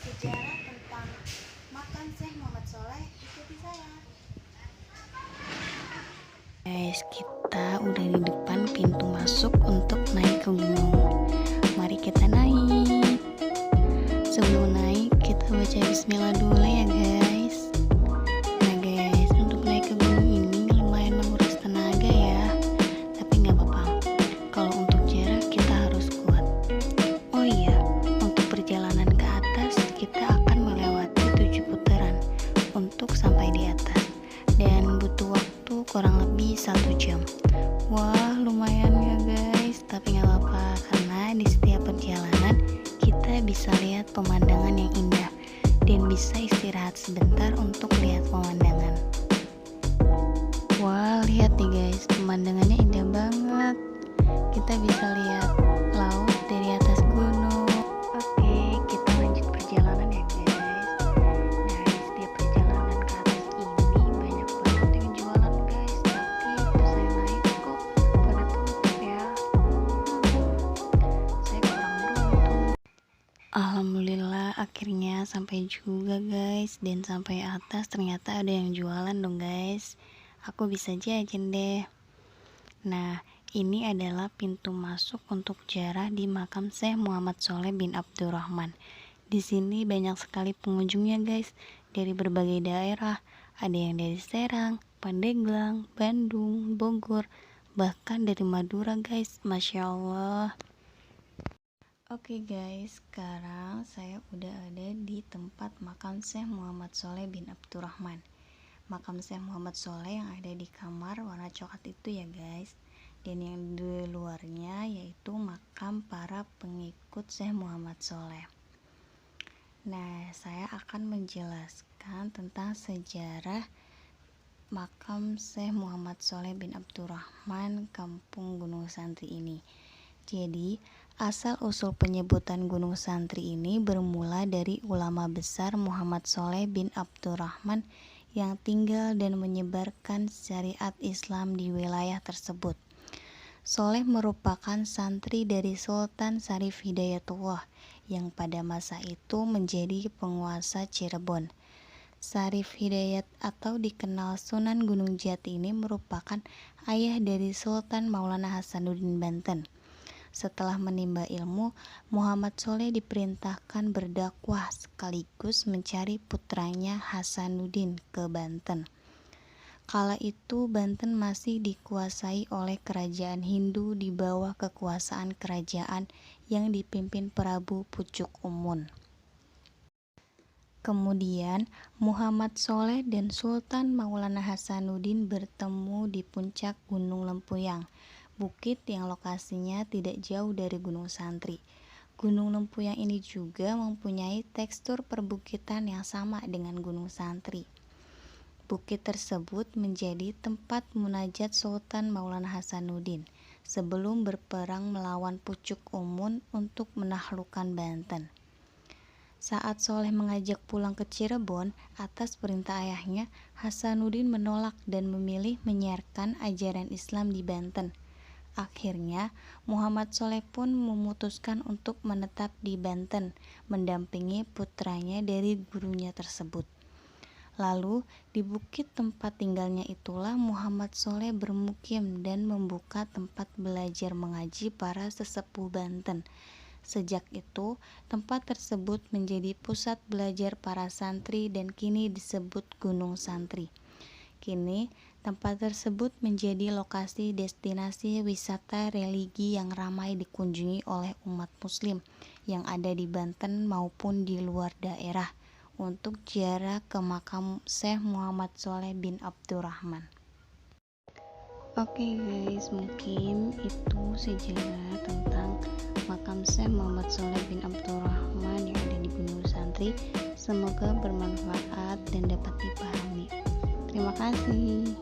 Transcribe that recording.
sejarah tentang makam Syekh Muhammad Sholeh. Ikuti saya. Guys, kita udah di depan pintu masuk untuk naik ke gunung. Mari kita naik. Sebelum naik, kita baca bismillah dulu ya guys. Nah guys, untuk naik ke gunung ini lumayan menguras tenaga ya. Tapi nggak apa-apa. Kalau untuk jarak kita harus kuat. Oh iya, untuk perjalanan ke atas kita akan melewati 7 putaran untuk sampai di atas. Dan butuh waktu kurang lebih 1 jam. Wah, lumayan ya guys. Tapi nggak apa-apa karena di setiap perjalanan kita bisa lihat pemandangan yang indah dan bisa istirahat sebentar untuk lihat pemandangan. Wah, lihat nih guys, pemandangannya indah banget. Kita bisa lihat laut dari atas gunung. Oke, kita lanjut perjalanan ya guys. Nah, di setiap perjalanan ke atas ini banyak banget yang jualan guys. Tapi pas saya naik kok pada tutup ya. Saya kurang beruntung. Alhamdulillah akhirnya sampai juga guys. Dan sampai atas ternyata ada yang jualan dong guys. Aku bisa jajan deh. Nah, ini adalah pintu masuk untuk ziarah di makam Syekh Muhammad Sholeh bin Abdurrahman. Di sini banyak sekali pengunjungnya guys, dari berbagai daerah. Ada yang dari Serang, Pandeglang, Bandung, Bogor, bahkan dari Madura guys. Masya Allah. Oke guys, sekarang saya udah ada di tempat makam Syekh Muhammad Sholeh bin Abdurrahman. Makam Syekh Muhammad Sholeh yang ada di kamar warna coklat itu ya guys. Dan yang di luarnya yaitu makam para pengikut Syekh Muhammad Sholeh. Nah, saya akan menjelaskan tentang sejarah makam Syekh Muhammad Sholeh bin Abdurrahman Kampung Gunung Santri ini. Jadi, asal-usul penyebutan Gunung Santri ini bermula dari ulama besar Muhammad Sholeh bin Abdurrahman yang tinggal dan menyebarkan syariat Islam di wilayah tersebut. Sholeh merupakan santri dari Sultan Syarif Hidayatullah yang pada masa itu menjadi penguasa Cirebon. Syarif Hidayat atau dikenal Sunan Gunung Jati ini merupakan ayah dari Sultan Maulana Hasanuddin Banten. Setelah menimba ilmu, Muhammad Sholeh diperintahkan berdakwah sekaligus mencari putranya Hasanuddin ke Banten. Kala itu Banten masih dikuasai oleh kerajaan Hindu di bawah kekuasaan kerajaan yang dipimpin Prabu Pucuk Umun. Kemudian Muhammad Sholeh dan Sultan Maulana Hasanuddin bertemu di puncak Gunung Lempuyang, bukit yang lokasinya tidak jauh dari Gunung Santri. Gunung Lempuyang ini juga mempunyai tekstur perbukitan yang sama dengan Gunung Santri. Bukit tersebut menjadi tempat munajat Sultan Maulana Hasanuddin sebelum berperang melawan Pucuk Umun untuk menaklukkan Banten. Saat Sholeh mengajak pulang ke Cirebon atas perintah ayahnya, Hasanuddin menolak dan memilih menyiarkan ajaran Islam di Banten. Akhirnya, Muhammad Sholeh pun memutuskan untuk menetap di Banten, mendampingi putranya dari gurunya tersebut. Lalu, di bukit tempat tinggalnya itulah Muhammad Sholeh bermukim dan membuka tempat belajar mengaji para sesepuh Banten. Sejak itu, tempat tersebut menjadi pusat belajar para santri dan kini disebut Gunung Santri. Kini, tempat tersebut menjadi lokasi destinasi wisata religi yang ramai dikunjungi oleh umat muslim yang ada di Banten maupun di luar daerah untuk ziarah ke makam Syekh Muhammad Sholeh bin Abdurrahman. Oke guys, mungkin itu sejarah tentang makam Syekh Muhammad Sholeh bin Abdurrahman yang ada di Gunung Santri. Semoga bermanfaat dan dapat dipahami. Terima kasih.